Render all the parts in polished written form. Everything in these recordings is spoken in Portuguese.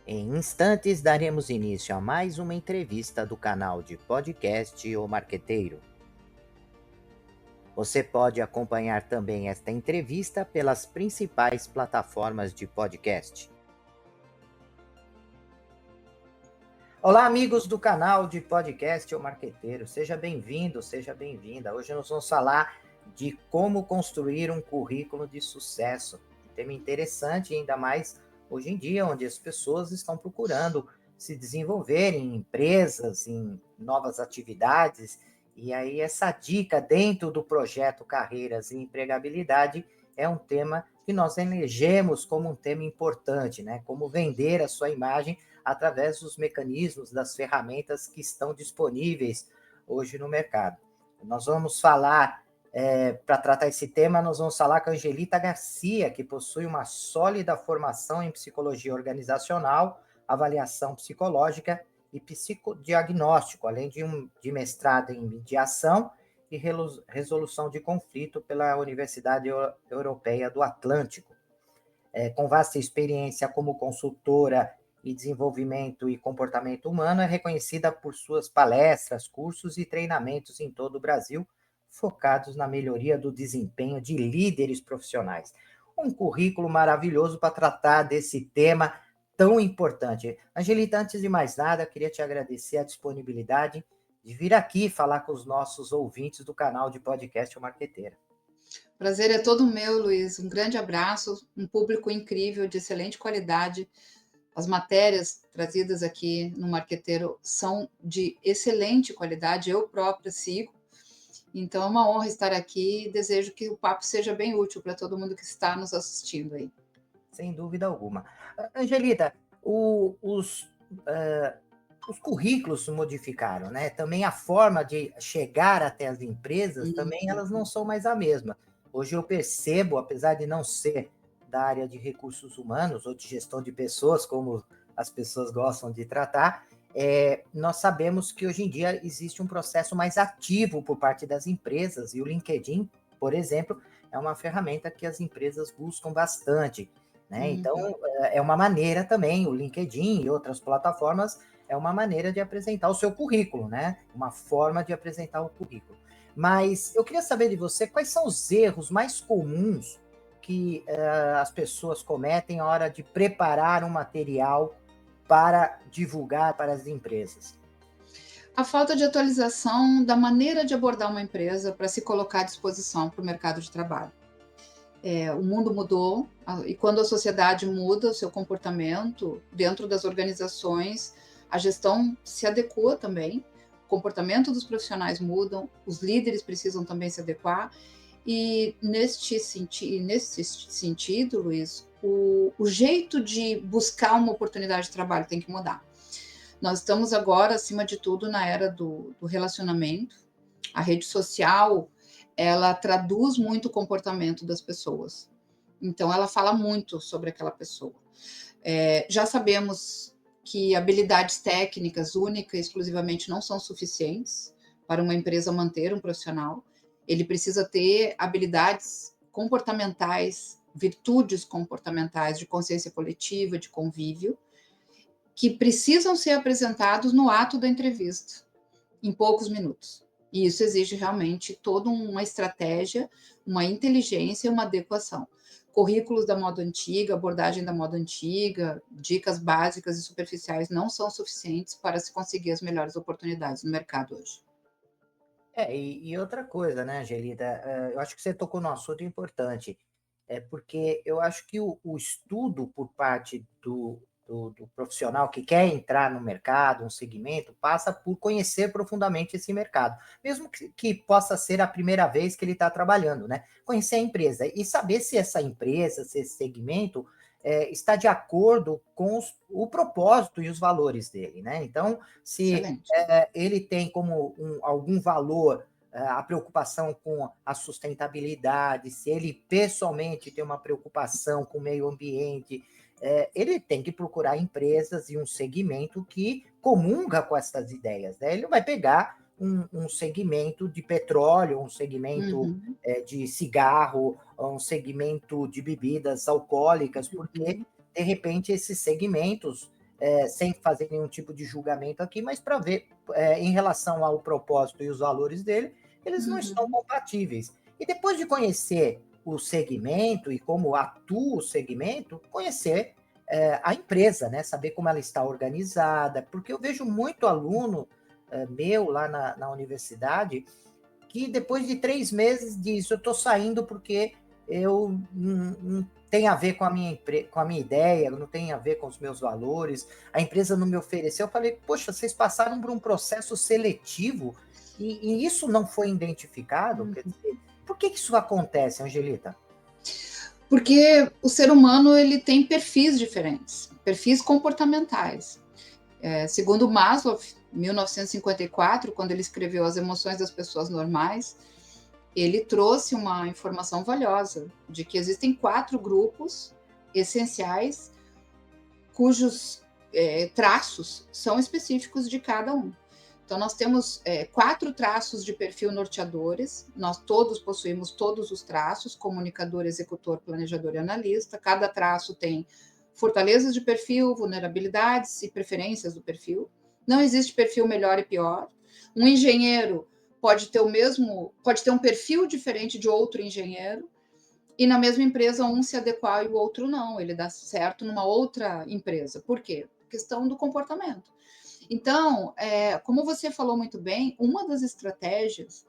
Em instantes, daremos início a mais uma entrevista do canal de podcast O Marqueteiro. Você pode acompanhar também esta entrevista pelas principais plataformas de podcast. Olá, amigos do canal de podcast O Marqueteiro. Seja bem-vindo, seja bem-vinda. Hoje nós vamos falar de como construir um currículo de sucesso. Um tema interessante, ainda mais hoje em dia, onde as pessoas estão procurando se desenvolver em empresas, em novas atividades. E aí, essa dica dentro do projeto Carreiras e Empregabilidade é um tema que nós elegemos como um tema importante, né? Como vender a sua imagem através dos mecanismos, das ferramentas que estão disponíveis hoje no mercado. Nós vamos falar, para tratar esse tema, nós vamos falar com a Angelita Garcia, que possui uma sólida formação em psicologia organizacional, avaliação psicológica e psicodiagnóstico, além de mestrado em mediação e resolução de conflito pela Universidade Europeia do Atlântico. Com vasta experiência como consultora e desenvolvimento e comportamento humano, é reconhecida por suas palestras, cursos e treinamentos em todo o Brasil, focados na melhoria do desempenho de líderes profissionais. Um currículo maravilhoso para tratar desse tema tão importante. Angelita, antes de mais nada, queria te agradecer a disponibilidade de vir aqui falar com os nossos ouvintes do canal de podcast O Marqueteira. Prazer é todo meu, Luiz. Um grande abraço, um público incrível, de excelente qualidade. As matérias trazidas aqui no Marqueteiro são de excelente qualidade, eu própria sigo. Então é uma honra estar aqui e desejo que o papo seja bem útil para todo mundo que está nos assistindo aí. Sem dúvida alguma. Angelita, os currículos se modificaram, né? Também a forma de chegar até as empresas, também elas não são mais a mesma. Hoje eu percebo, apesar de não ser da área de recursos humanos ou de gestão de pessoas, como as pessoas gostam de tratar, nós sabemos que hoje em dia existe um processo mais ativo por parte das empresas, e o LinkedIn, por exemplo, é uma ferramenta que as empresas buscam bastante, né? Então, é uma maneira também, o LinkedIn e outras plataformas, é uma maneira de apresentar o seu currículo, né? Uma forma de apresentar o currículo. Mas eu queria saber de você quais são os erros mais comuns que as pessoas cometem na hora de preparar um material para divulgar para as empresas. A falta de atualização da maneira de abordar uma empresa para se colocar à disposição para o mercado de trabalho. O mundo mudou, e quando a sociedade muda o seu comportamento dentro das organizações, a gestão se adequa também, o comportamento dos profissionais mudam, os líderes precisam também se adequar, e nesse sentido, Luiz, o jeito de buscar uma oportunidade de trabalho tem que mudar. Nós estamos agora, acima de tudo, na era do relacionamento. A rede social, ela traduz muito o comportamento das pessoas. Então, ela fala muito sobre aquela pessoa. Já sabemos que habilidades técnicas únicas e exclusivamente não são suficientes para uma empresa manter um profissional. Ele precisa ter habilidades comportamentais, virtudes comportamentais de consciência coletiva, de convívio, que precisam ser apresentados no ato da entrevista, em poucos minutos. E isso exige realmente toda uma estratégia, uma inteligência e uma adequação. Currículos da moda antiga, abordagem da moda antiga, dicas básicas e superficiais não são suficientes para se conseguir as melhores oportunidades no mercado hoje. E outra coisa, né, Angelita? Eu acho que você tocou num assunto importante. Porque eu acho que o estudo por parte do profissional que quer entrar no mercado, um segmento, passa por conhecer profundamente esse mercado, mesmo que possa ser a primeira vez que ele está trabalhando, né? Conhecer a empresa e saber se essa empresa, se esse segmento está de acordo com o propósito e os valores dele, né? Então, se Excelente. ele tem como algum valor a preocupação com a sustentabilidade, se ele pessoalmente tem uma preocupação com o meio ambiente, ele tem que procurar empresas e um segmento que comunga com essas ideias, né? Ele não vai pegar um segmento de petróleo, um segmento de cigarro, um segmento de bebidas alcoólicas, porque, de repente, esses segmentos sem fazer nenhum tipo de julgamento aqui, mas para ver, em relação ao propósito e os valores dele, eles não estão compatíveis. E depois de conhecer o segmento e como atua o segmento, conhecer a empresa, né? Saber como ela está organizada, porque eu vejo muito aluno meu lá na universidade que depois de 3 meses diz, eu estou saindo porque eu não tem a ver com com a minha ideia, não tem a ver com os meus valores, a empresa não me ofereceu. Eu falei, poxa, vocês passaram por um processo seletivo e isso não foi identificado? Quer dizer, por que isso acontece, Angelita? Porque o ser humano ele tem perfis diferentes, perfis comportamentais. Segundo Maslow, 1954, quando ele escreveu As Emoções das Pessoas Normais, ele trouxe uma informação valiosa de que existem 4 grupos essenciais cujos traços são específicos de cada um. Então, nós temos 4 traços de perfil norteadores, nós todos possuímos todos os traços, comunicador, executor, planejador e analista. Cada traço tem fortalezas de perfil, vulnerabilidades e preferências do perfil. Não existe perfil melhor e pior. Um engenheiro pode ter um perfil diferente de outro engenheiro, e na mesma empresa um se adequar e o outro não, ele dá certo numa outra empresa. Por quê? Questão do comportamento. Então, como você falou muito bem, uma das estratégias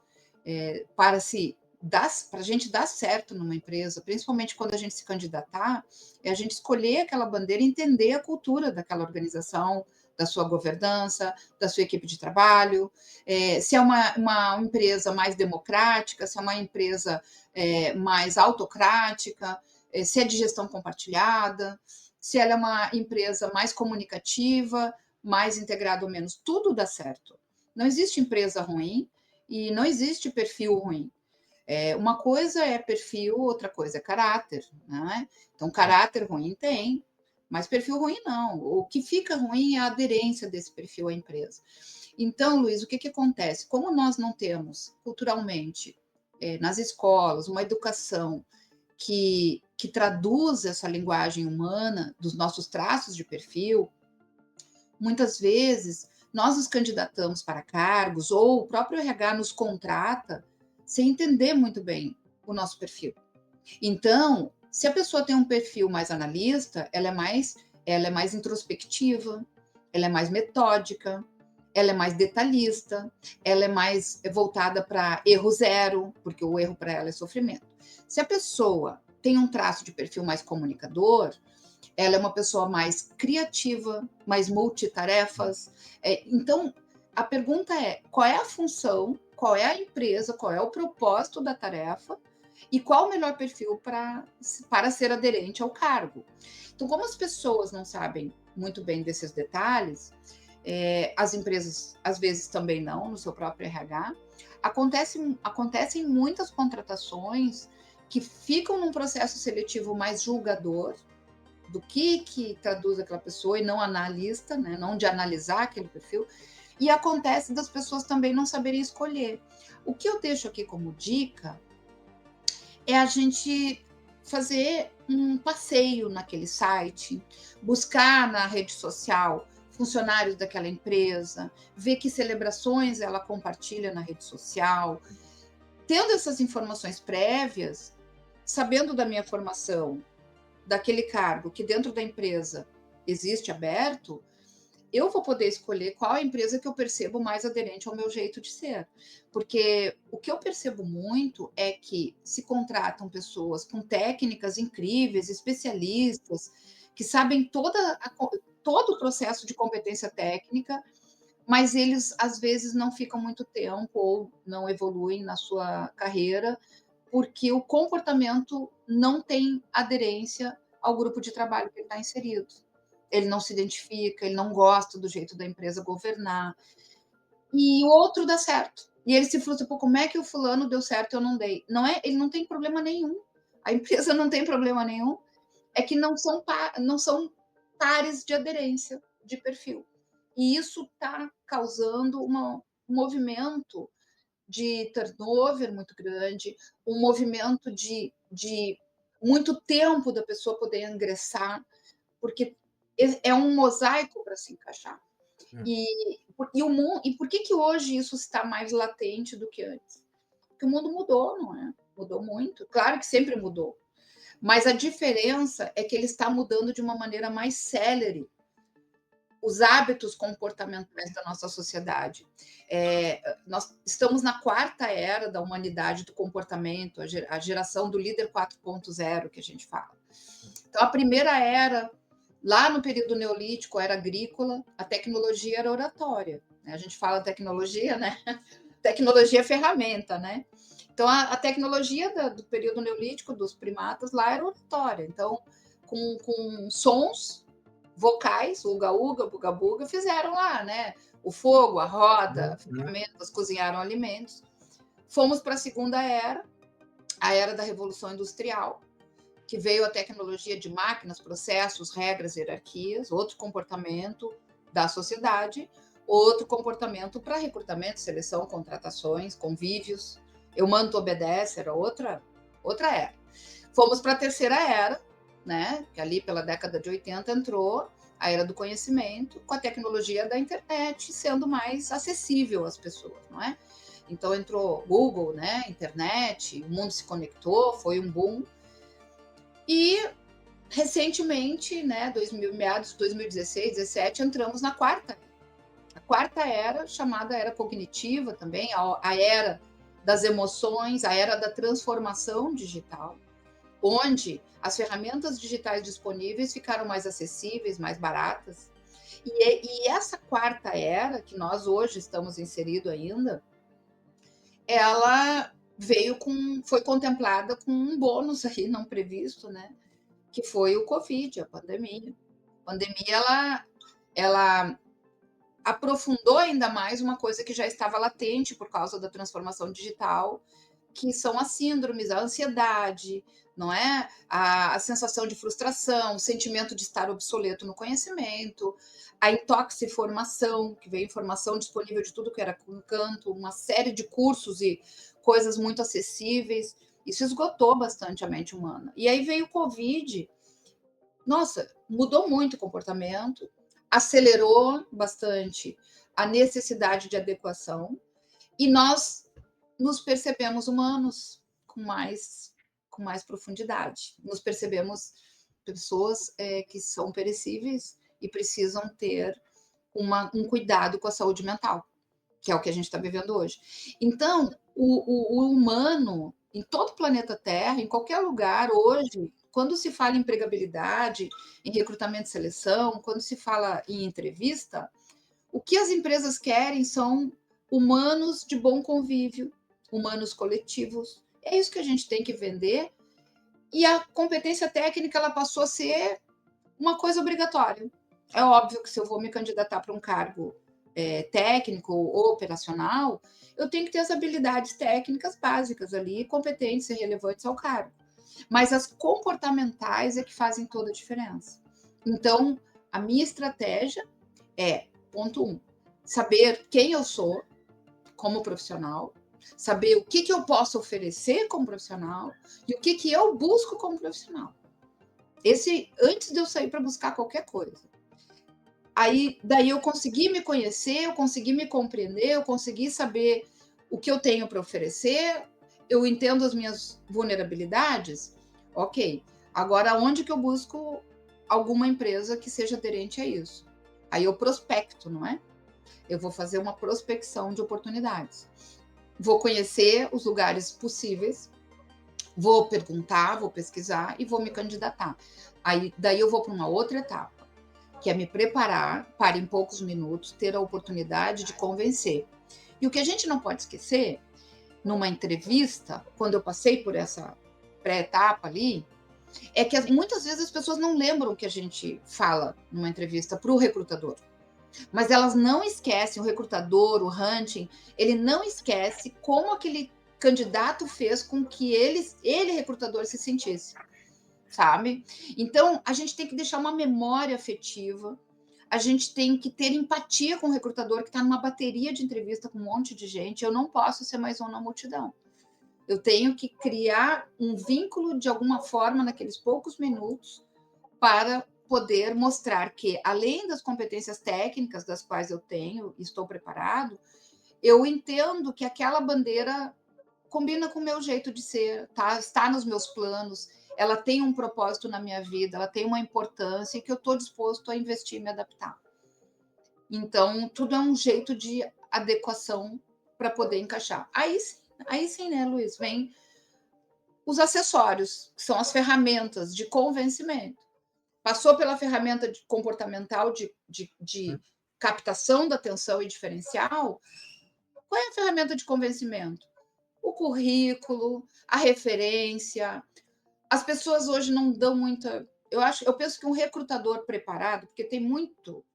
para a gente dar certo numa empresa, principalmente quando a gente se candidatar, é a gente escolher aquela bandeira e entender a cultura daquela organização, da sua governança, da sua equipe de trabalho, se é uma empresa mais democrática, se é uma empresa mais autocrática, se é de gestão compartilhada, se ela é uma empresa mais comunicativa, mais integrado ou menos, tudo dá certo. Não existe empresa ruim e não existe perfil ruim. Uma coisa é perfil, outra coisa é caráter, né? Então, caráter ruim tem, mas perfil ruim não. O que fica ruim é a aderência desse perfil à empresa. Então, Luiz, o que acontece? Como nós não temos culturalmente nas escolas uma educação que traduz essa linguagem humana dos nossos traços de perfil, muitas vezes nós nos candidatamos para cargos ou o próprio RH nos contrata sem entender muito bem o nosso perfil. Então, se a pessoa tem um perfil mais analista, ela é mais introspectiva, ela é mais metódica, ela é mais detalhista, ela é mais voltada para erro zero, porque o erro para ela é sofrimento. Se a pessoa tem um traço de perfil mais comunicador, ela é uma pessoa mais criativa, mais multitarefas. Então, a pergunta é: qual é a função, qual é a empresa, qual é o propósito da tarefa e qual o melhor perfil para ser aderente ao cargo? Então, como as pessoas não sabem muito bem desses detalhes, as empresas às vezes também não, no seu próprio RH, acontecem muitas contratações que ficam num processo seletivo mais julgador do que traduz aquela pessoa e não analista, né? Não de analisar aquele perfil. E acontece das pessoas também não saberem escolher. O que eu deixo aqui como dica é a gente fazer um passeio naquele site, buscar na rede social funcionários daquela empresa, ver que celebrações ela compartilha na rede social. Tendo essas informações prévias, sabendo da minha formação, daquele cargo que dentro da empresa existe aberto, eu vou poder escolher qual a empresa que eu percebo mais aderente ao meu jeito de ser. Porque o que eu percebo muito é que se contratam pessoas com técnicas incríveis, especialistas, que sabem todo o processo de competência técnica, mas eles às vezes não ficam muito tempo ou não evoluem na sua carreira porque o comportamento não tem aderência ao grupo de trabalho que ele está inserido. Ele não se identifica, ele não gosta do jeito da empresa governar. E o outro dá certo. E ele se frustra, pô, como é que o fulano deu certo e eu não dei? Não é, ele não tem problema nenhum. A empresa não tem problema nenhum. É que não são pares de aderência de perfil. E isso está causando um movimento de turnover muito grande, um movimento de muito tempo da pessoa poder ingressar, porque é um mosaico para se encaixar. Hum. E por que hoje isso está mais latente do que antes? Porque o mundo mudou, não é? Mudou muito. Claro que sempre mudou. Mas a diferença é que ele está mudando de uma maneira mais célere os hábitos comportamentais da nossa sociedade. Nós estamos na quarta era da humanidade do comportamento, a geração do líder 4.0 que a gente fala. Então, a primeira era, lá no período neolítico, era agrícola, a tecnologia era oratória. Né? A gente fala tecnologia, né? Tecnologia é ferramenta, né? Então, a tecnologia do período neolítico, dos primatas, lá era oratória. Então, com sons vocais, uga-uga, buga-buga, fizeram lá, né? O fogo, a roda, ferramentas, cozinharam alimentos. Fomos para a segunda era, a era da Revolução Industrial, que veio a tecnologia de máquinas, processos, regras, hierarquias, outro comportamento da sociedade, outro comportamento para recrutamento, seleção, contratações, convívios. Eu mando, tu obedece, era outra era. Fomos para a terceira era, né? Que ali pela década de 80 entrou a era do conhecimento, com a tecnologia da internet sendo mais acessível às pessoas, não é? Então entrou Google, né? Internet, o mundo se conectou, foi um boom. E recentemente, né, meados de 2016, 2017, entramos na quarta. A quarta era, chamada era cognitiva também, a era das emoções, a era da transformação digital, onde as ferramentas digitais disponíveis ficaram mais acessíveis, mais baratas. E essa quarta era, que nós hoje estamos inseridos ainda, ela foi contemplada com um bônus aí não previsto, né? Que foi o Covid, a pandemia. A pandemia, ela aprofundou ainda mais uma coisa que já estava latente por causa da transformação digital, que são as síndromes, a ansiedade, não é? A sensação de frustração, o sentimento de estar obsoleto no conhecimento, a intoxiformação, que veio informação disponível de tudo que era com canto, uma série de cursos e coisas muito acessíveis. Isso esgotou bastante a mente humana. E aí veio o Covid. Nossa, mudou muito o comportamento, acelerou bastante a necessidade de adequação e nós nos percebemos humanos com mais profundidade. Nos percebemos pessoas que são perecíveis e precisam ter um cuidado com a saúde mental, que é o que a gente está vivendo hoje. Então, o humano, em todo o planeta Terra, em qualquer lugar, hoje, quando se fala em empregabilidade, em recrutamento e seleção, quando se fala em entrevista, o que as empresas querem são humanos de bom convívio, humanos coletivos. É isso que a gente tem que vender. E a competência técnica ela passou a ser uma coisa obrigatória. É óbvio que se eu vou me candidatar para um cargo técnico ou operacional, eu tenho que ter as habilidades técnicas básicas ali, competentes e relevantes ao cargo. Mas as comportamentais é que fazem toda a diferença. Então, a minha estratégia é, ponto 1, saber quem eu sou como profissional, saber o que eu posso oferecer como profissional e o que eu busco como profissional. Antes de eu sair para buscar qualquer coisa. Daí eu consegui me conhecer, eu consegui me compreender, eu consegui saber o que eu tenho para oferecer, eu entendo as minhas vulnerabilidades, ok. Agora, onde que eu busco alguma empresa que seja aderente a isso? Aí eu prospecto, não é? Eu vou fazer uma prospecção de oportunidades. Vou conhecer os lugares possíveis, vou perguntar, vou pesquisar e vou me candidatar. Daí eu vou para uma outra etapa, que é me preparar para, em poucos minutos, ter a oportunidade de convencer. E o que a gente não pode esquecer, numa entrevista, quando eu passei por essa pré-etapa ali, é que muitas vezes as pessoas não lembram o que a gente fala numa entrevista para o recrutador. Mas elas não esquecem, o recrutador, o hunting, ele não esquece como aquele candidato fez com que ele recrutador, se sentisse. Sabe? Então, a gente tem que deixar uma memória afetiva, a gente tem que ter empatia com o recrutador que está numa bateria de entrevista com um monte de gente. Eu não posso ser mais um na multidão. Eu tenho que criar um vínculo de alguma forma naqueles poucos minutos para poder mostrar que, além das competências técnicas das quais eu tenho e estou preparado, eu entendo que aquela bandeira combina com o meu jeito de ser, tá? Está nos meus planos, ela tem um propósito na minha vida, ela tem uma importância e que eu estou disposto a investir e me adaptar. Então, tudo é um jeito de adequação para poder encaixar. Aí sim, né, Luiz, vem os acessórios, que são as ferramentas de convencimento. Passou pela ferramenta comportamental de captação da atenção e diferencial, qual é a ferramenta de convencimento? O currículo, a referência. As pessoas hoje não dão muita. Eu penso que um recrutador preparado, porque tem muito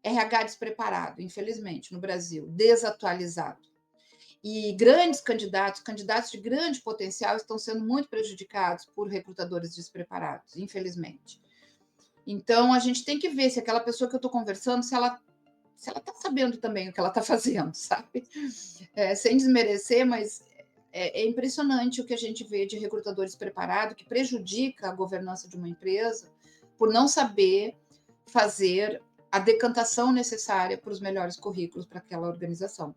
RH despreparado, infelizmente, no Brasil, desatualizado. E grandes candidatos de grande potencial, estão sendo muito prejudicados por recrutadores despreparados, infelizmente. Então, a gente tem que ver se aquela pessoa que eu estou conversando, se ela está sabendo também o que ela está fazendo, sabe? Sem desmerecer, mas é impressionante o que a gente vê de recrutadores preparados, que prejudica a governança de uma empresa por não saber fazer a decantação necessária para os melhores currículos para aquela organização.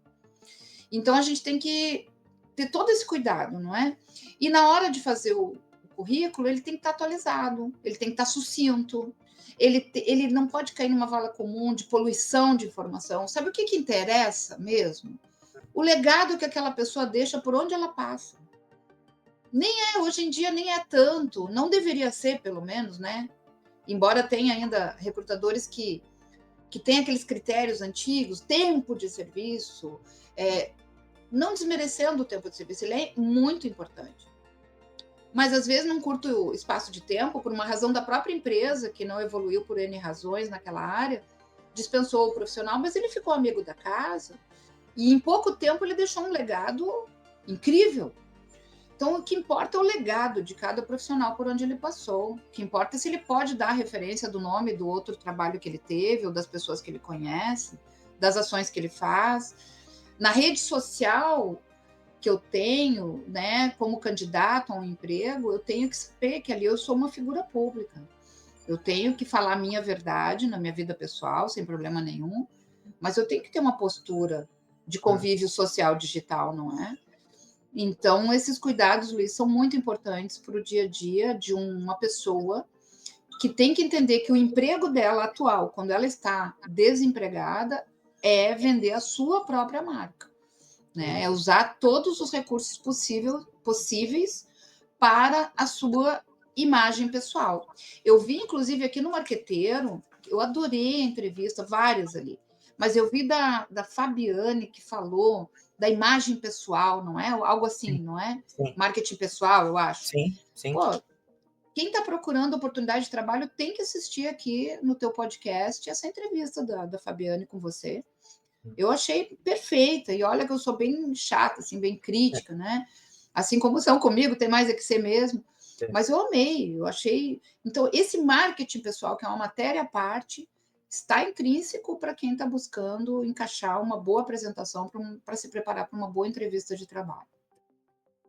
Então, a gente tem que ter todo esse cuidado, não é? E na hora de fazer o currículo, ele tem que estar atualizado, ele tem que estar sucinto, ele não pode cair numa vala comum de poluição de informação. Sabe o que interessa mesmo? O legado que aquela pessoa deixa por onde ela passa. Hoje em dia nem é tanto, não deveria ser, pelo menos, né? Embora tenha ainda recrutadores que têm aqueles critérios antigos, tempo de serviço, não desmerecendo o tempo de serviço, ele é muito importante. Mas, às vezes, num curto espaço de tempo, por uma razão da própria empresa, que não evoluiu por N razões naquela área, dispensou o profissional, mas ele ficou amigo da casa, e em pouco tempo ele deixou um legado incrível. Então, o que importa é o legado de cada profissional por onde ele passou. O que importa é se ele pode dar a referência do nome do outro trabalho que ele teve, ou das pessoas que ele conhece, das ações que ele faz. Na rede social que eu tenho, né, como candidato a um emprego, eu tenho que saber que ali eu sou uma figura pública. Eu tenho que falar a minha verdade na minha vida pessoal, sem problema nenhum, mas eu tenho que ter uma postura de convívio social digital, não é? Então, esses cuidados, Luiz, são muito importantes para o dia a dia de uma pessoa que tem que entender que o emprego dela atual, quando ela está desempregada, é vender a sua própria marca, né? É usar todos os recursos possíveis para a sua imagem pessoal. Eu vi, inclusive, aqui no Marqueteiro, eu adorei a entrevista, várias ali, mas eu vi da Fabiane, que falou da imagem pessoal, não é? Algo assim, não é? Sim. Marketing pessoal, eu acho. Sim. Pô, quem está procurando oportunidade de trabalho tem que assistir aqui no teu podcast essa entrevista da Fabiane com você. Eu achei perfeita, e olha que eu sou bem chata, assim, bem crítica, né? Assim como são comigo, tem mais é que ser mesmo. Mas eu amei, eu achei. Então, esse marketing pessoal, que é uma matéria à parte, está intrínseco para quem está buscando encaixar uma boa apresentação para se preparar para uma boa entrevista de trabalho.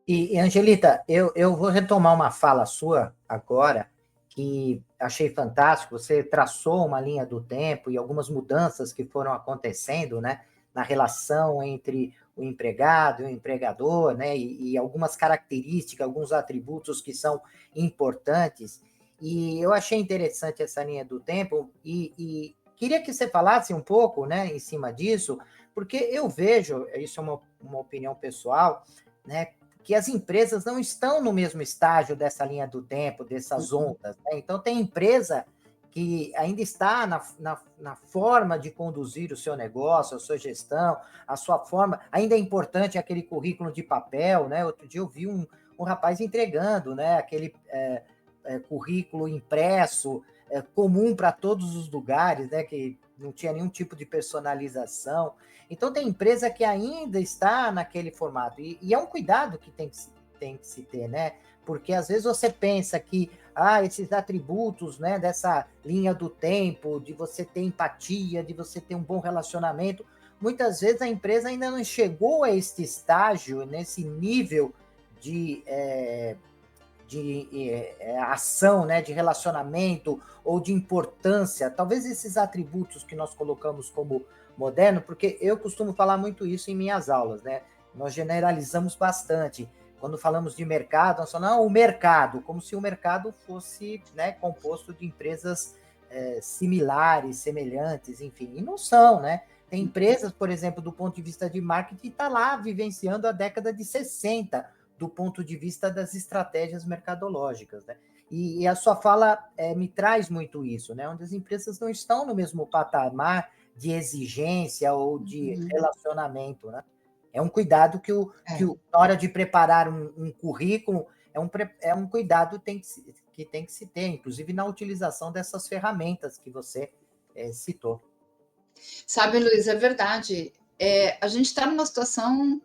E Angelita, eu vou retomar uma fala sua agora, que achei fantástico. Você traçou uma linha do tempo e algumas mudanças que foram acontecendo, né, na relação entre o empregado e o empregador, né, e algumas características, alguns atributos que são importantes. E eu achei interessante essa linha do tempo e queria que você falasse um pouco, né, em cima disso, porque eu vejo, isso é uma opinião pessoal, né, que as empresas não estão no mesmo estágio dessa linha do tempo, dessas ondas, né? Então, tem empresa que ainda está na forma de conduzir o seu negócio, a sua gestão, a sua forma. Ainda é importante aquele currículo de papel, né? Outro dia eu vi um rapaz entregando, né? Aquele currículo impresso, comum para todos os lugares, né? Que não tinha nenhum tipo de personalização. Então, tem empresa que ainda está naquele formato. E é um cuidado que tem que se ter, né? Porque às vezes você pensa que esses atributos, né, dessa linha do tempo, de você ter empatia, de você ter um bom relacionamento, muitas vezes a empresa ainda não chegou a este estágio, nesse nível de ação, né, de relacionamento ou de importância, talvez esses atributos que nós colocamos como moderno, porque eu costumo falar muito isso em minhas aulas, né? Nós generalizamos bastante. Quando falamos de mercado, nós falamos, não, o mercado, como se o mercado fosse, né, composto de empresas similares, semelhantes, enfim, e não são, né? Tem empresas, por exemplo, do ponto de vista de marketing, está lá vivenciando a década de 60, do ponto de vista das estratégias mercadológicas, né? E a sua fala me traz muito isso, né? Onde as empresas não estão no mesmo patamar de exigência ou de relacionamento, né? É um cuidado na hora de preparar um currículo, é um cuidado que tem que se ter, inclusive na utilização dessas ferramentas que você citou. Sabe, Luiz, é verdade. A gente está numa situação,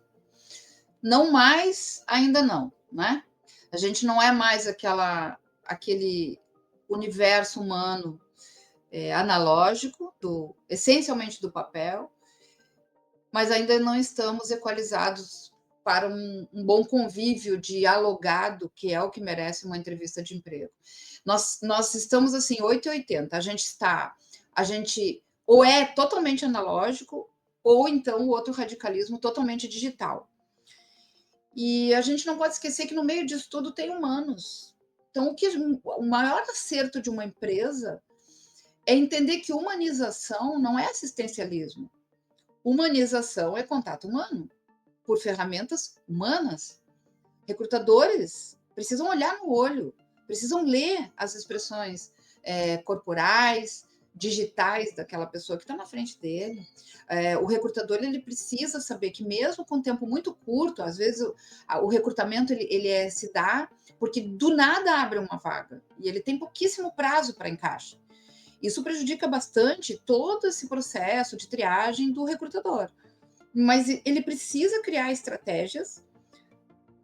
não mais, ainda não, né? A gente não é mais aquele universo humano analógico, essencialmente do papel, mas ainda não estamos equalizados para um bom convívio dialogado, que é o que merece uma entrevista de emprego. Nós estamos assim, 880. A gente ou é totalmente analógico, ou então o outro radicalismo totalmente digital. E a gente não pode esquecer que no meio disso tudo tem humanos. Então, o maior acerto de uma empresa é entender que humanização não é assistencialismo. Humanização é contato humano, por ferramentas humanas. Recrutadores precisam olhar no olho, precisam ler as expressões corporais, digitais daquela pessoa que está na frente dele. O recrutador ele precisa saber que mesmo com tempo muito curto, às vezes o recrutamento ele se dá porque do nada abre uma vaga e ele tem pouquíssimo prazo para encaixe. Isso prejudica bastante todo esse processo de triagem do recrutador. Mas ele precisa criar estratégias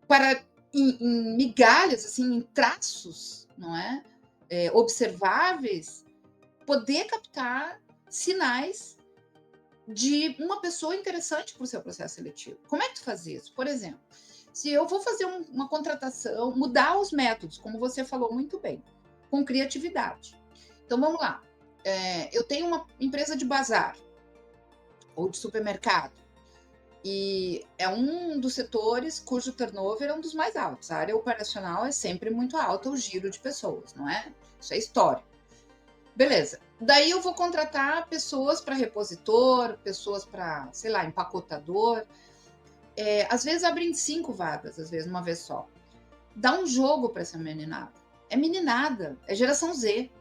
para, em migalhas, assim, em traços, não é? Observáveis, poder captar sinais de uma pessoa interessante para o seu processo seletivo. Como é que tu faz isso? Por exemplo, se eu vou fazer uma contratação, mudar os métodos, como você falou muito bem, com criatividade. Então, vamos lá. Eu tenho uma empresa de bazar ou de supermercado e é um dos setores cujo turnover é um dos mais altos. A área operacional é sempre muito alta, o giro de pessoas, não é? Isso é histórico. Beleza. Daí eu vou contratar pessoas para repositor, pessoas para, sei lá, empacotador. Às vezes abrem 5 vagas, às vezes uma vez só. Dá um jogo para essa meninada. É meninada, é geração Z.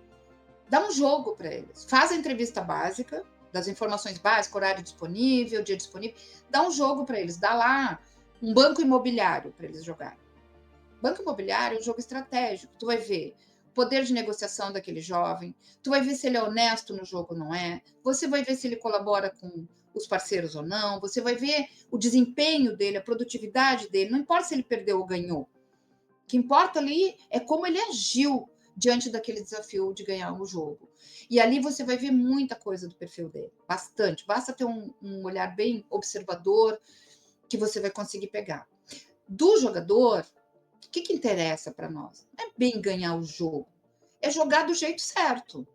Dá um jogo para eles. Faz a entrevista básica, das informações básicas, horário disponível, dia disponível. Dá um jogo para eles. Dá lá um banco imobiliário para eles jogarem. Banco imobiliário é um jogo estratégico. Tu vai ver o poder de negociação daquele jovem. Tu vai ver se ele é honesto no jogo ou não é. Você vai ver se ele colabora com os parceiros ou não. Você vai ver o desempenho dele, a produtividade dele. Não importa se ele perdeu ou ganhou. O que importa ali é como ele agiu diante daquele desafio de ganhar o jogo. E ali você vai ver muita coisa do perfil dele, bastante. Basta ter um olhar bem observador que você vai conseguir pegar. Do jogador, o que interessa para nós? Não é bem ganhar o jogo, é jogar do jeito certo.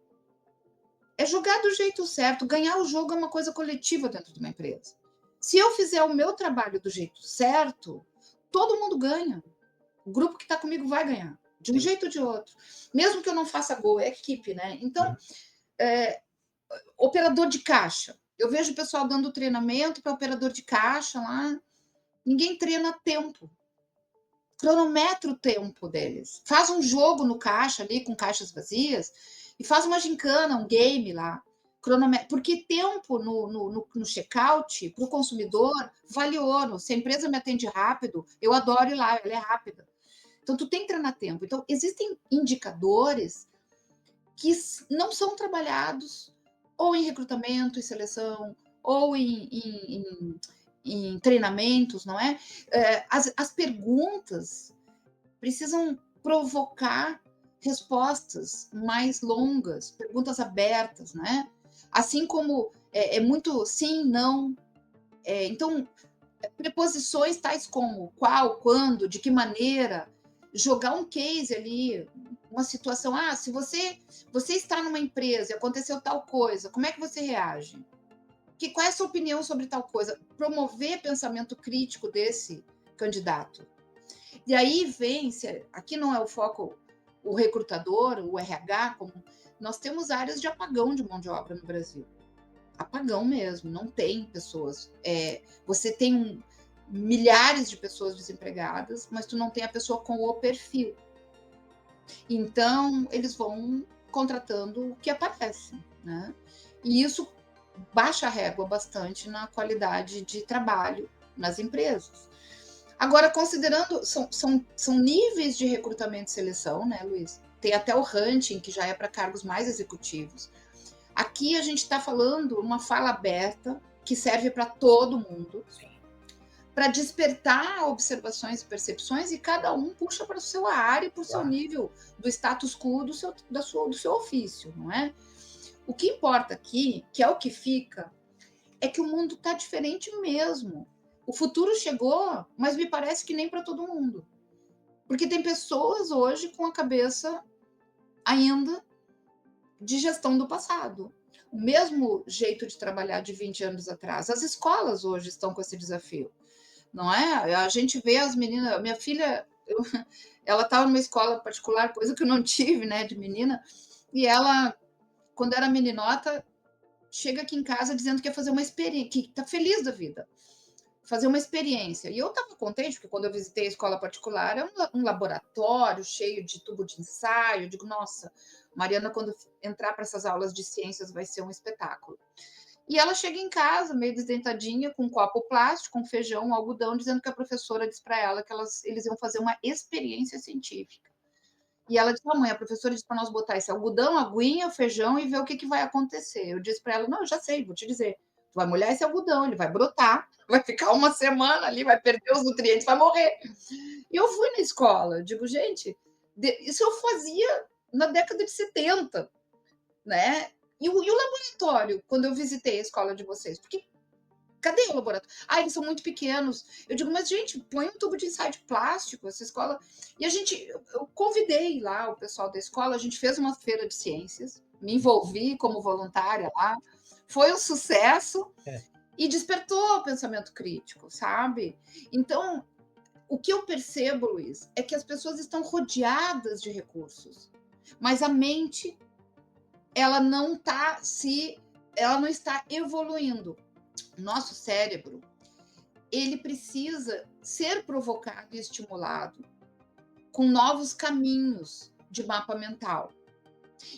É jogar do jeito certo. Ganhar o jogo é uma coisa coletiva dentro de uma empresa. Se eu fizer o meu trabalho do jeito certo, todo mundo ganha. O grupo que está comigo vai ganhar, de um jeito ou de outro. Mesmo que eu não faça gol, é equipe, né? Então, operador de caixa. Eu vejo o pessoal dando treinamento para operador de caixa lá. Ninguém treina a tempo. Cronometra o tempo deles. Faz um jogo no caixa ali, com caixas vazias, e faz uma gincana, um game lá. Porque tempo no check-out, para o consumidor, vale ouro. Se a empresa me atende rápido, eu adoro ir lá, ela é rápida. Então, tu tem que treinar tempo. Então, existem indicadores que não são trabalhados ou em recrutamento e seleção, ou em treinamentos, não é? As perguntas precisam provocar respostas mais longas, perguntas abertas, né? Assim como é muito sim, não. Então, preposições tais como qual, quando, de que maneira, jogar um case ali, uma situação, se você está numa empresa e aconteceu tal coisa, como é que você reage? Qual é a sua opinião sobre tal coisa? Promover pensamento crítico desse candidato. E aí vem, aqui não é o foco, o recrutador, o RH, como nós temos áreas de apagão de mão de obra no Brasil. Apagão mesmo, não tem pessoas. Você tem milhares de pessoas desempregadas, mas tu não tem a pessoa com o perfil. Então, eles vão contratando o que aparece, né? E isso baixa a régua bastante na qualidade de trabalho nas empresas. Agora, considerando, são níveis de recrutamento e seleção, né, Luiz? Tem até o hunting, que já é para cargos mais executivos. Aqui a gente está falando uma fala aberta, que serve para todo mundo, para despertar observações e percepções, e cada um puxa para a sua área, para o seu nível do status quo do seu ofício, não é? O que importa aqui, que é o que fica, é que o mundo está diferente mesmo. O futuro chegou, mas me parece que nem para todo mundo. Porque tem pessoas hoje com a cabeça ainda de gestão do passado. O mesmo jeito de trabalhar de 20 anos atrás. As escolas hoje estão com esse desafio, não é? A gente vê as meninas... Minha filha, ela estava numa escola particular, coisa que eu não tive, né, de menina, e ela, quando era meninota, chega aqui em casa dizendo que quer fazer uma experiência, que está feliz da vida, fazer uma experiência. E eu estava contente, porque quando eu visitei a escola particular, é um laboratório cheio de tubo de ensaio. Eu digo, nossa, Mariana, quando entrar para essas aulas de ciências, vai ser um espetáculo. E ela chega em casa, meio desdentadinha, com um copo plástico, um feijão, um algodão, dizendo que a professora disse para ela que eles iam fazer uma experiência científica. E ela disse, mãe, a professora disse para nós botar esse algodão, aguinha, feijão e ver o que vai acontecer. Eu disse para ela, não, eu já sei, vou te dizer. Tu vai molhar esse algodão, ele vai brotar, vai ficar uma semana ali, vai perder os nutrientes, vai morrer. E eu fui na escola, eu digo, gente, isso eu fazia na década de 70, né? E o laboratório, quando eu visitei a escola de vocês? Porque cadê o laboratório? Eles são muito pequenos. Eu digo, mas, gente, põe um tubo de ensaio de plástico, essa escola. E eu convidei lá o pessoal da escola, a gente fez uma feira de ciências, me envolvi como voluntária lá, foi um sucesso e despertou o pensamento crítico, sabe? Então, o que eu percebo, Luiz, é que as pessoas estão rodeadas de recursos, mas a mente, ela não está evoluindo. Nosso cérebro, ele precisa ser provocado e estimulado com novos caminhos de mapa mental.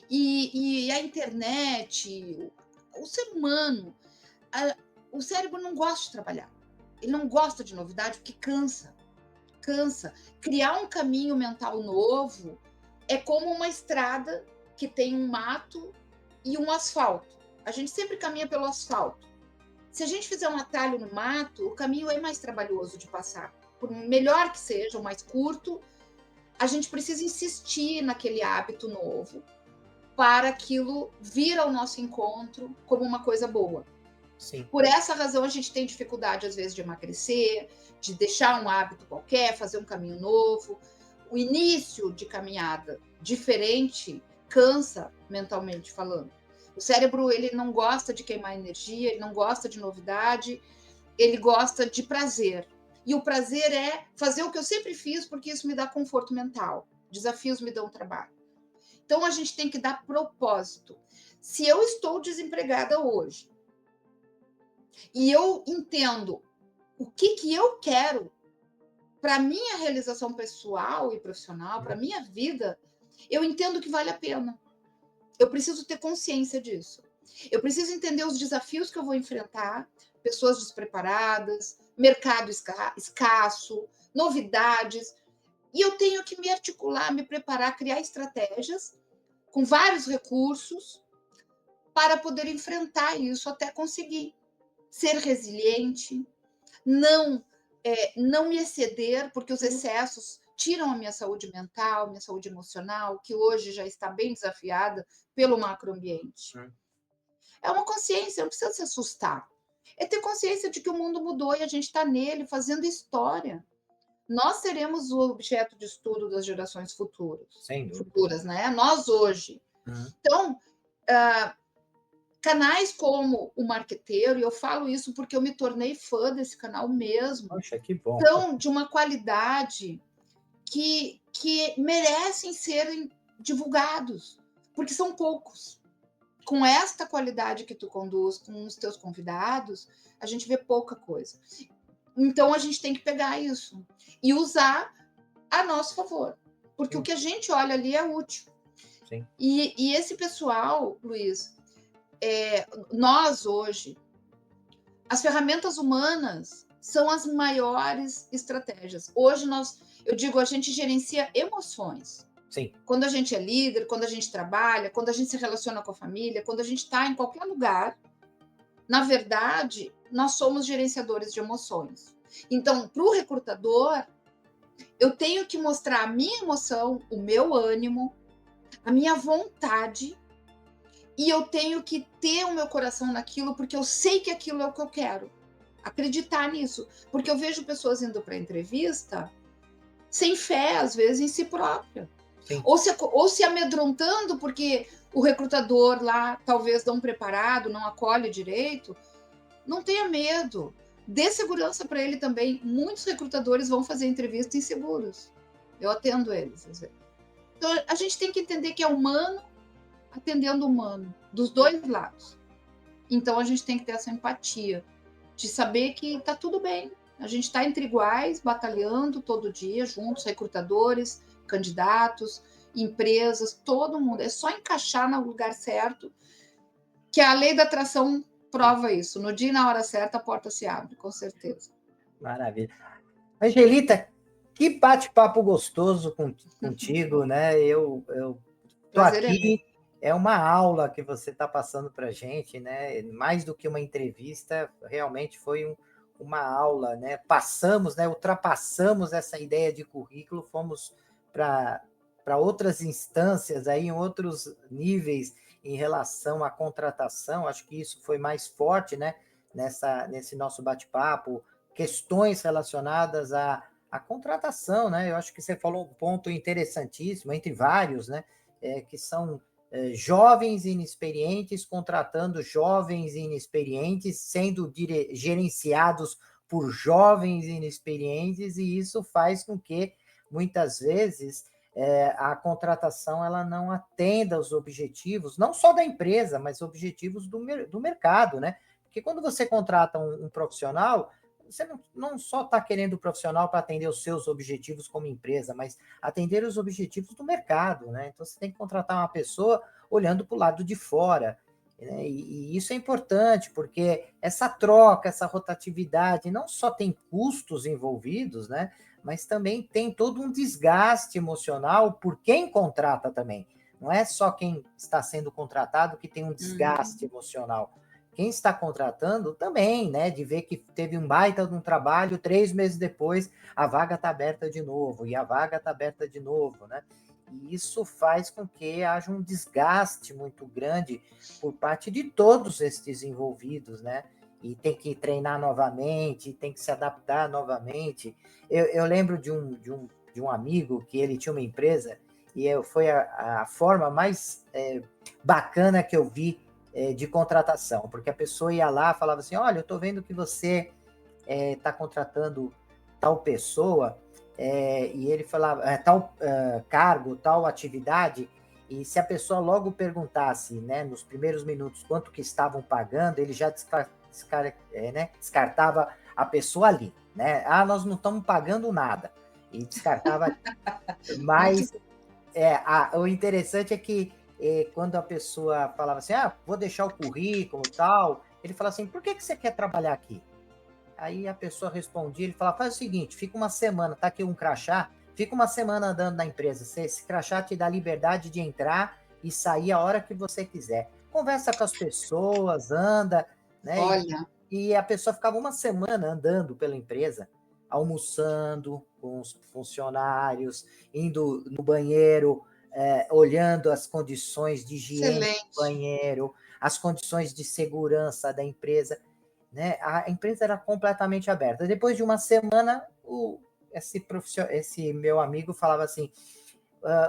E a internet, o ser humano, o cérebro não gosta de trabalhar. Ele não gosta de novidade porque cansa. Criar um caminho mental novo é como uma estrada que tem um mato e um asfalto. A gente sempre caminha pelo asfalto. Se a gente fizer um atalho no mato, o caminho é mais trabalhoso de passar. Por melhor que seja, ou mais curto, a gente precisa insistir naquele hábito novo para aquilo vir ao nosso encontro como uma coisa boa. Sim. Por essa razão, a gente tem dificuldade, às vezes, de emagrecer, de deixar um hábito qualquer, fazer um caminho novo. O início de caminhada diferente cansa mentalmente falando. O cérebro, ele não gosta de queimar energia, ele não gosta de novidade, ele gosta de prazer. E o prazer é fazer o que eu sempre fiz, porque isso me dá conforto mental. Desafios me dão trabalho. Então, a gente tem que dar propósito. Se eu estou desempregada hoje e eu entendo o que eu quero para a minha realização pessoal e profissional, para a minha vida, eu entendo que vale a pena. Eu preciso ter consciência disso. Eu preciso entender os desafios que eu vou enfrentar, pessoas despreparadas, mercado escasso, novidades. E eu tenho que me articular, me preparar, criar estratégias com vários recursos para poder enfrentar isso até conseguir ser resiliente, não me exceder, porque os excessos tiram a minha saúde mental, minha saúde emocional, que hoje já está bem desafiada pelo macroambiente. É uma consciência, não precisa se assustar. É ter consciência de que o mundo mudou e a gente está nele fazendo história. nós seremos o objeto de estudo das gerações Sem dúvida. futuras, né? Nós hoje. Uhum. Então, canais como o Marqueteiro, e eu falo isso porque eu me tornei fã desse canal mesmo, Poxa, que bom. são de uma qualidade que merecem serem divulgados, porque são poucos. Com esta qualidade que tu conduz, com os teus convidados, a gente vê pouca coisa. Então a gente tem que pegar isso e usar a nosso favor, porque Sim. o que a gente olha ali é útil. Sim. E esse pessoal, Luiz, nós hoje, as ferramentas humanas são as maiores estratégias. Hoje eu digo, a gente gerencia emoções. Sim. Quando a gente é líder, quando a gente trabalha, quando a gente se relaciona com a família, quando a gente está em qualquer lugar, na verdade, nós somos gerenciadores de emoções. Então, para o recrutador, eu tenho que mostrar a minha emoção, o meu ânimo, a minha vontade, e eu tenho que ter o meu coração naquilo, porque eu sei que aquilo é o que eu quero. Acreditar nisso. Porque eu vejo pessoas indo para a entrevista sem fé, às vezes, em si própria. Sim. Ou se amedrontando porque o recrutador lá talvez não preparado, não acolhe direito. Não tenha medo. Dê segurança para ele também. Muitos recrutadores vão fazer entrevista inseguros. Eu atendo eles, às vezes. Então, a gente tem que entender que é humano atendendo humano, dos dois lados. Então, a gente tem que ter essa empatia de saber que está tudo bem. A gente está entre iguais, batalhando todo dia, juntos, recrutadores, candidatos, empresas, todo mundo. É só encaixar no lugar certo, que a lei da atração prova isso. No dia e na hora certa, a porta se abre, com certeza. Maravilha. Angelita, que bate-papo gostoso contigo, né? Eu tô Prazer é meu. aqui, é uma aula que você está passando para a gente, né? Mais do que uma entrevista, realmente foi uma aula, né? Passamos, né? Ultrapassamos essa ideia de currículo, fomos para outras instâncias, aí, em outros níveis em relação à contratação. Acho que isso foi mais forte, né? Nesse nosso bate-papo, questões relacionadas à contratação, né? Eu acho que você falou um ponto interessantíssimo, entre vários, né? Que são jovens inexperientes contratando jovens inexperientes, sendo gerenciados por jovens inexperientes, e isso faz com que, muitas vezes, a contratação ela não atenda aos objetivos, não só da empresa, mas objetivos do mercado, né? Porque quando você contrata um profissional, você não só está querendo o profissional para atender os seus objetivos como empresa, mas atender os objetivos do mercado, né? Então, você tem que contratar uma pessoa olhando para o lado de fora, né? E isso é importante, porque essa troca, essa rotatividade, não só tem custos envolvidos, né? Mas também tem todo um desgaste emocional por quem contrata também. Não é só quem está sendo contratado que tem um desgaste emocional. Quem está contratando também, né? De ver que teve um baita de um trabalho, 3 meses depois, a vaga está aberta de novo, e a vaga está aberta de novo, né? E isso faz com que haja um desgaste muito grande por parte de todos esses envolvidos, né? E tem que treinar novamente, tem que se adaptar novamente. Eu lembro de um amigo que ele tinha uma empresa, e foi a forma mais bacana que eu vi de contratação, porque a pessoa ia lá e falava assim, olha, eu estou vendo que você está contratando tal pessoa, e ele falava, tal cargo, tal atividade, e se a pessoa logo perguntasse, né, nos primeiros minutos, quanto que estavam pagando, ele já descartava a pessoa ali, né? Ah, nós não estamos pagando nada, e descartava. Mas o interessante é que quando a pessoa falava assim, vou deixar o currículo e tal, ele fala assim, por que você quer trabalhar aqui? Aí a pessoa respondia, ele falava, faz o seguinte, fica uma semana, tá aqui um crachá, fica uma semana andando na empresa, esse crachá te dá liberdade de entrar e sair a hora que você quiser. Conversa com as pessoas, anda, né? Olha, E a pessoa ficava uma semana andando pela empresa, almoçando com os funcionários, indo no banheiro, olhando as condições de higiene do excelente. banheiro, as condições de segurança da empresa, né? A empresa era completamente aberta. Depois de uma semana, esse meu amigo falava assim,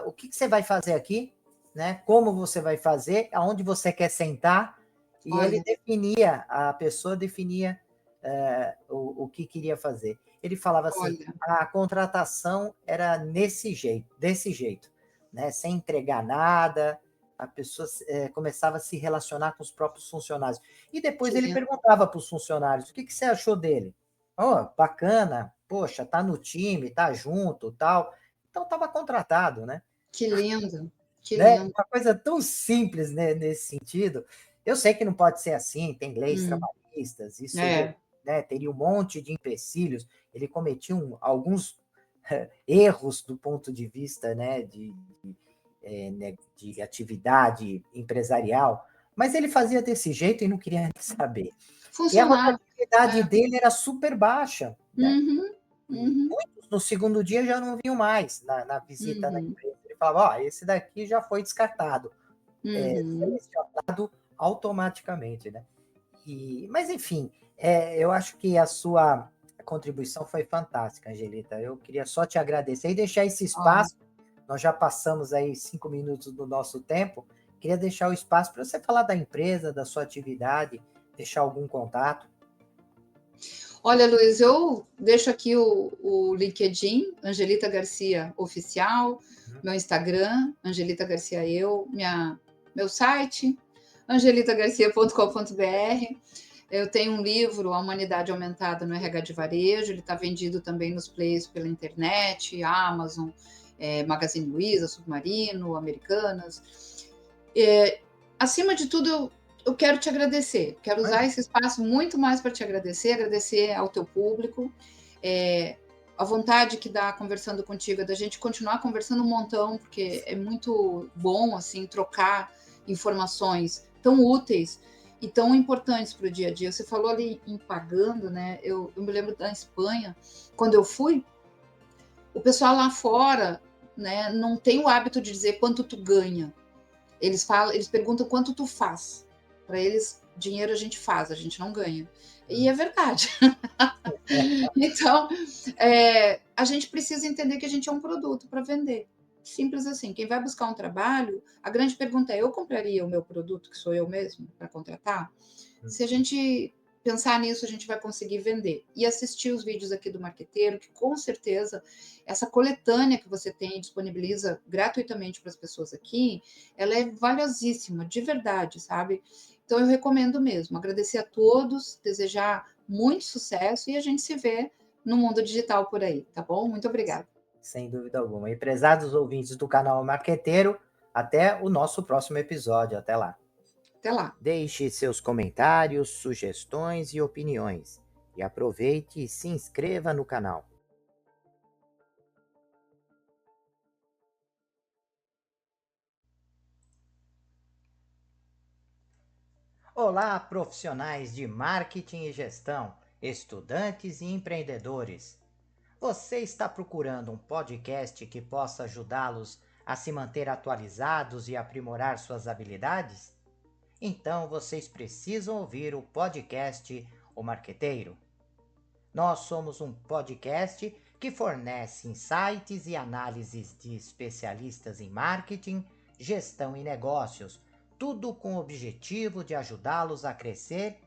o que você vai fazer aqui, né? Como você vai fazer, aonde você quer sentar, e ele Olha, definia, a pessoa definia o que queria fazer. Ele falava assim, olha, a contratação era desse jeito, né? Sem entregar nada, a pessoa começava a se relacionar com os próprios funcionários. E depois que ele lindo, perguntava para os funcionários, o que você achou dele? Oh, bacana, poxa, tá no time, tá junto, tal. Então estava contratado, né? que lindo, que Né? lindo. Uma coisa tão simples, né, nesse sentido. Eu sei que não pode ser assim, tem leis Hum, trabalhistas, isso seria, é, né, teria um monte de empecilhos. Ele cometia alguns erros do ponto de vista, né, de atividade empresarial, mas ele fazia desse jeito e não queria nem saber. E a funcionário. rotatividade É. dele era super baixa, né? Uhum, E uhum, muitos no segundo dia já não vinham mais na visita na uhum, empresa. Ele falava, ó, esse daqui já foi descartado, uhum. selecionado automaticamente, né? Mas, enfim, eu acho que a sua contribuição foi fantástica, Angelita. Eu queria só te agradecer e deixar esse Olha, espaço. Nós já passamos aí 5 minutos do nosso tempo. Queria deixar o espaço para você falar da empresa, da sua atividade, deixar algum contato. olha, Luiz, eu deixo aqui o LinkedIn, Angelita Garcia Oficial, meu Instagram, Angelita Garcia Eu, meu site, angelitagarcia.com.br. Eu tenho um livro, A Humanidade Aumentada no RH de Varejo, ele está vendido também nos players pela internet, Amazon, Magazine Luiza, Submarino, Americanas. Acima de tudo, eu quero te agradecer, quero usar esse espaço muito mais para te agradecer ao teu público. A vontade que dá conversando contigo é da gente continuar conversando um montão, porque é muito bom assim trocar informações tão úteis e tão importantes para o dia a dia. Você falou ali em pagando, né? Eu me lembro da Espanha, quando eu fui, o pessoal lá fora, né, não tem o hábito de dizer quanto tu ganha. Eles perguntam quanto tu faz. Para eles, dinheiro a gente faz, a gente não ganha. E é verdade. Então, a gente precisa entender que a gente é um produto para vender. Simples assim. Quem vai buscar um trabalho, a grande pergunta é: eu compraria o meu produto, que sou eu mesmo, para contratar? Se a gente pensar nisso, a gente vai conseguir vender. E assistir os vídeos aqui do Marqueteiro, que com certeza essa coletânea que você tem disponibiliza gratuitamente para as pessoas aqui, ela é valiosíssima, de verdade, sabe? Então eu recomendo mesmo. Agradecer a todos, desejar muito sucesso e a gente se vê no mundo digital por aí, tá bom? Muito obrigada. Sem dúvida alguma. E prezados ouvintes do canal Marqueteiro, até o nosso próximo episódio. Até lá. Até lá. Deixe seus comentários, sugestões e opiniões. E aproveite e se inscreva no canal. Olá, profissionais de marketing e gestão, estudantes e empreendedores. Você está procurando um podcast que possa ajudá-los a se manter atualizados e aprimorar suas habilidades? Então vocês precisam ouvir o podcast O Marqueteiro. Nós somos um podcast que fornece insights e análises de especialistas em marketing, gestão e negócios, tudo com o objetivo de ajudá-los a crescer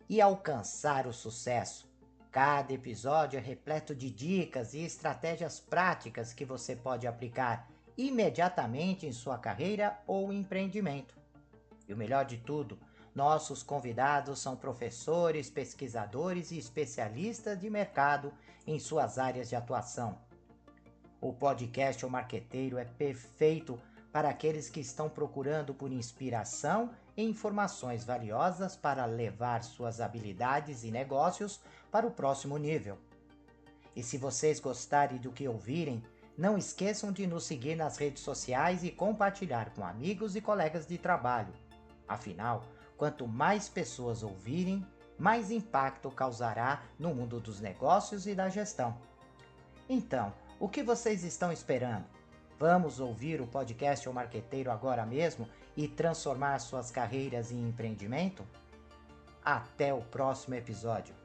e alcançar o sucesso. Cada episódio é repleto de dicas e estratégias práticas que você pode aplicar imediatamente em sua carreira ou empreendimento. E o melhor de tudo, nossos convidados são professores, pesquisadores e especialistas de mercado em suas áreas de atuação. O podcast O Marqueteiro é perfeito para aqueles que estão procurando por inspiração e informações valiosas para levar suas habilidades e negócios para o próximo nível. E se vocês gostarem do que ouvirem, não esqueçam de nos seguir nas redes sociais e compartilhar com amigos e colegas de trabalho. Afinal, quanto mais pessoas ouvirem, mais impacto causará no mundo dos negócios e da gestão. Então, o que vocês estão esperando? Vamos ouvir o podcast O Marqueteiro agora mesmo e transformar suas carreiras em empreendimento? Até o próximo episódio.